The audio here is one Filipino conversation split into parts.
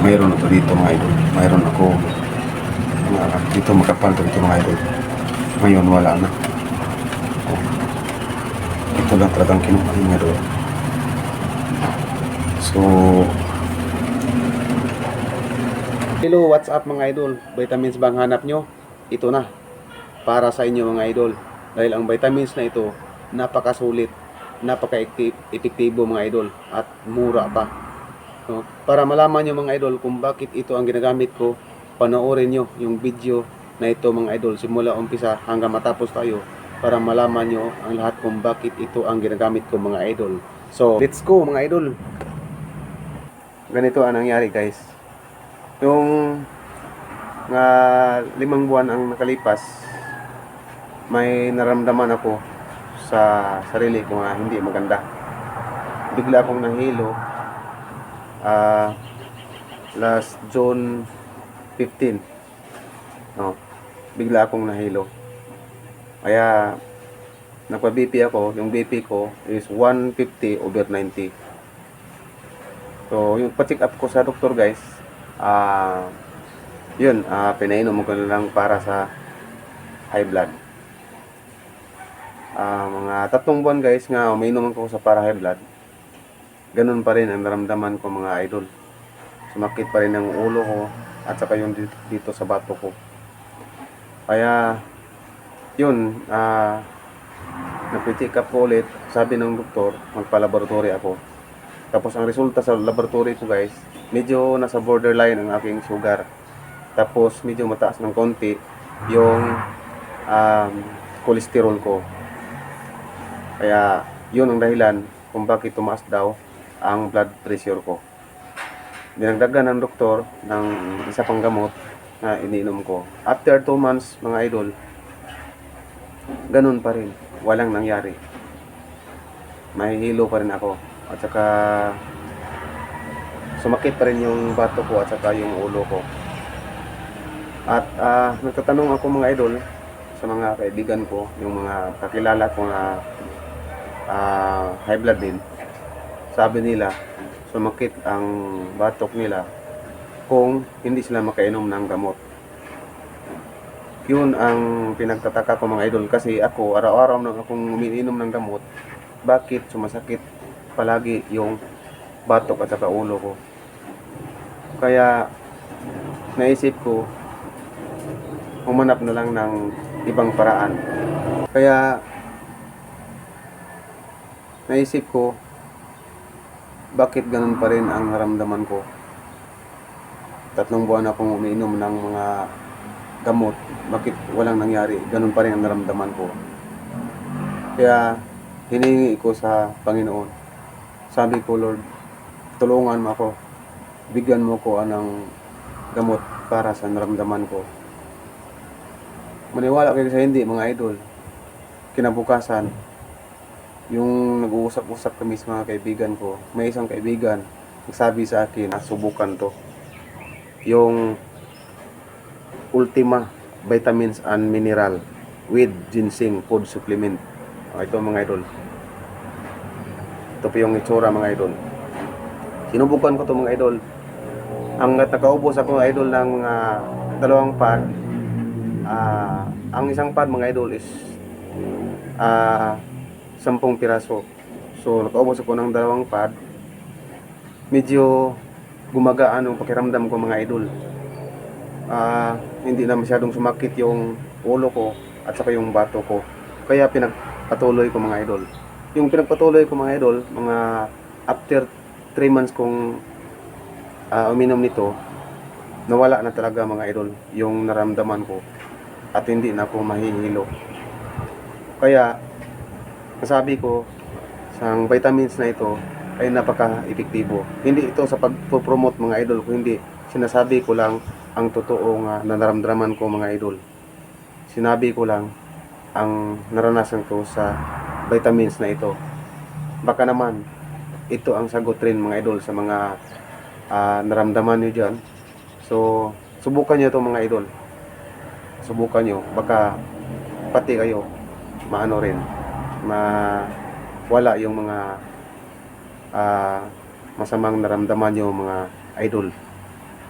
mayroon ako dito mga idol. Mayroon ako dito makapal to dito mga idol. Ngayon wala na. Oh, ito lang talagang kinuha niya doon. So, hello, what's up mga idol? Vitamins bang hanap nyo? Ito na, para sa inyo mga idol. Dahil ang vitamins na ito, napakasulit, napaka-epektibo mga idol, at mura pa. No? Para malaman nyo mga idol kung bakit ito ang ginagamit ko, panoorin nyo yung video na ito mga idol, simula umpisa hanggang matapos tayo, para malaman nyo ang lahat kung bakit ito ang ginagamit ko mga idol. So, let's go mga idol. Ganito ang nangyari guys. Yung 5 buwan ang nakalipas, may naramdaman ako sa sarili ko na hindi maganda. Bigla akong nahilo last June 15. No, bigla akong nahilo. Kaya nagpa-BP ako. Yung BP ko is 150/90. So, yung pa-check up ko sa doktor guys, yun, pinainom ko na lang para sa high blood. Mga 3 buwan guys nga umiinom ko sa para high blood, ganun pa rin ang naramdaman ko mga idol. Sumakit pa rin ang ulo ko at saka yung dito sa bato ko. Kaya yun, nagpe-check up ko ulit. Sabi ng doktor, magpa-laboratory ako. Tapos ang resulta sa laboratory ko guys, medyo nasa borderline ang aking sugar. Tapos medyo mataas ng konti yung cholesterol ko. Kaya yun ang dahilan kung bakit tumaas daw ang blood pressure ko. Dinagdagan ng doktor ng isa pang gamot na iniinom ko. After 2 months mga idol, ganun pa rin, walang nangyari. Mahihilo pa rin ako. At saka sumakit pa rin yung bato ko at saka yung ulo ko. At nagtatanong ako mga idol sa mga kaibigan ko, yung mga kakilala ko na high blood din. Sabi nila, sumakit ang batok nila kung hindi sila makainom ng gamot. Yun ang pinagtataka ko mga idol, kasi ako araw-araw nang akong umiinom ng gamot, bakit sumasakit palagi yung batok at saka ulo ko. Kaya naisip ko humanap na lang ng ibang paraan. Kaya naisip ko, bakit ganun pa rin ang naramdaman ko. 3 buwan akong umiinom ng mga gamot, bakit walang nangyari, ganun pa rin ang naramdaman ko. Kaya hiningi ko sa Panginoon. Sabi ko, Lord, tulungan mo ako, bigyan mo ko ng gamot para sa naramdaman ko. Maniwala kayo sa hindi mga idol, kinabukasan, yung nag-uusap-usap kami sa mga kaibigan ko, may isang kaibigan nagsabi sa akin na subukan to, yung Ultima Vitamins and Mineral with Ginseng Food Supplement. Ito mga idol, ito po yung itsura mga idol. Sinubukan ko to mga idol. Ang nakaubos ako mga idol ng 2 pad. Ang isang pad mga idol is 10 piraso. So nakaubos ako ng 2 pad. Medyo gumagaan ang pakiramdam ko mga idol. Hindi na masyadong sumakit yung ulo ko at saka yung bato ko. Kaya pinagpatuloy ko mga idol. Yung pinagpatuloy ko mga idol, mga after 3 months kong uminom nito, nawala na talaga mga idol yung naramdaman ko at hindi na ako mahihilo. Kaya nasabi ko, sang vitamins na ito ay napaka-epektibo. Hindi ito sa pag-promote mga idol, kundi sinasabi ko lang ang totoong naramdaman ko mga idol. Sinabi ko lang ang naranasan ko sa vitamins na ito. Baka naman ito ang sagot rin mga idol sa mga naramdaman nyo dyan. So subukan nyo ito mga idol, subukan nyo, baka pati kayo maano rin, wala yung mga masamang naramdaman nyo mga idol.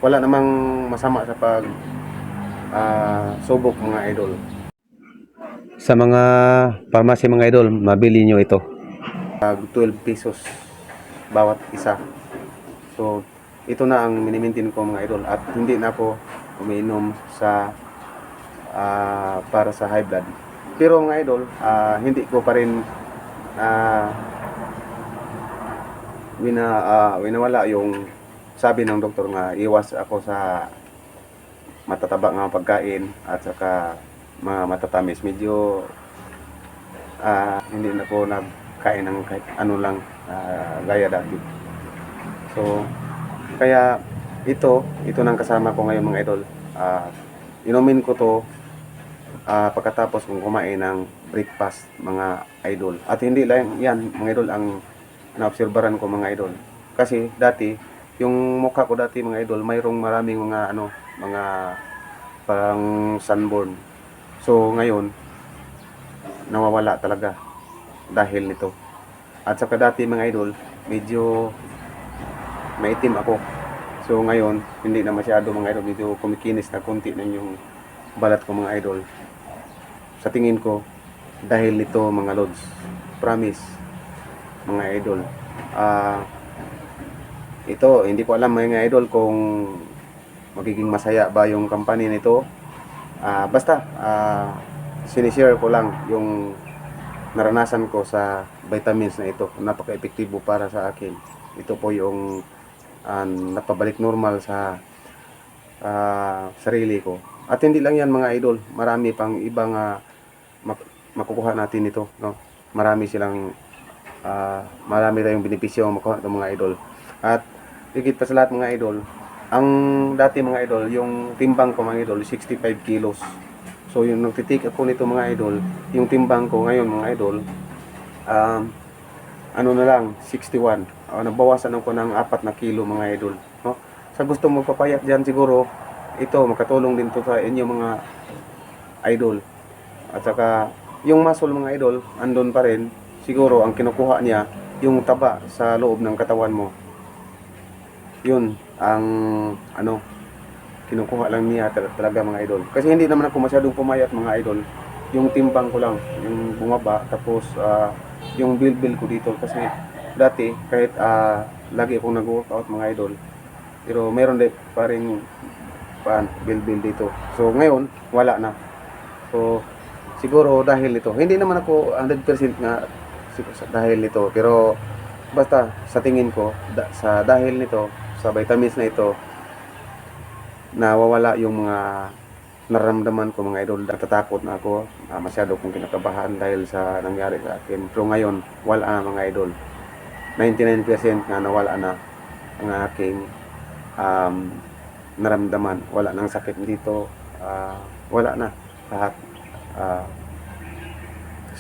wala namang masama sa pag subok mga idol. Sa mga pharmacy mga idol, mabili nyo ito. 12 pesos bawat isa. So, ito na ang minimintin ko mga idol at hindi na ako umiinom sa para sa high blood. Pero mga idol, hindi ko pa rin winawala yung sabi ng doktor nga iwas ako sa matataba nga pagkain at saka mga matatamis. Medyo hindi na po nagkain ng kahit ano lang gaya dati. So, kaya ito nang kasama ko ngayon mga idol. Inumin ko to pagkatapos kong kumain ng breakfast mga idol. At hindi lang yan mga idol ang naobserbahan ko mga idol. Kasi dati, yung mukha ko dati mga idol, mayroong maraming mga parang sunburn. So ngayon, nawawala talaga dahil nito. At saka dati mga idol, medyo maitim ako. So ngayon, hindi na masyado mga idol, medyo kumikinis na konti na yung balat ko mga idol. Sa tingin ko, dahil nito mga lods, promise mga idol. Ito, hindi ko alam mga idol kung magiging masaya ba yung company nito. Basta, sinishare ko lang yung naranasan ko sa vitamins na ito. Napaka-epektibo para sa akin. Ito po yung napabalik normal sa sarili ko. At hindi lang yan mga idol. Marami pang ibang makukuha natin ito. No? Marami tayong benepisyo makuha ng mga idol. At higit pa sa lahat mga idol, ang dati mga idol, yung timbang ko mga idol, 65 kilos. So yung nagtitik ako nito mga idol, yung timbang ko ngayon mga idol, na lang, 61. Nabawasan ako ng 4 na kilo mga idol. No? Sa gusto mo papayat dyan siguro, ito makatulong din to sa inyo mga idol. At saka yung muscle mga idol, andun pa rin. Siguro ang kinukuha niya, yung taba sa loob ng katawan mo. Yun ang kinukuha lang niya talaga mga idol. Kasi hindi naman ako masyadong pumayat mga idol. Yung timbang ko lang, yung bumaba, tapos yung bilbil ko dito. Kasi dati kahit lagi akong nag-workout mga idol, pero meron din pa rin bilbil dito. So ngayon wala na. So siguro dahil nito, hindi naman ako 100% nga dahil nito, pero basta sa tingin ko dahil nito, sa vitamins na ito, nawawala yung mga nararamdaman ko mga idol. Natatakot na ako, masyado kong kinakabahan dahil sa nangyari sa akin. Pero ngayon wala na mga idol, 99% nga nawala na ang aking naramdaman. Wala nang sakit dito, wala na lahat.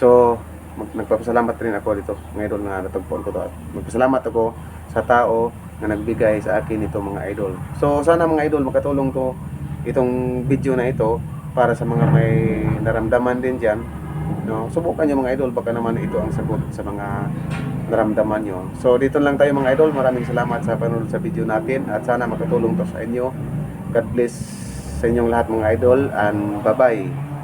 So nagpapasalamat rin ako dito mga idol na natagpuan ko to, at magpasalamat ako sa tao na nagbigay sa akin ito mga idol. So sana mga idol makatulong to itong video na ito para sa mga may naramdaman din dyan, no? Subukan nyo mga idol, baka naman ito ang sagot sa mga naramdaman nyo. So dito lang tayo mga idol. Maraming salamat sa panonood sa video natin at sana makatulong to sa inyo. God bless sa inyong lahat mga idol, and bye bye.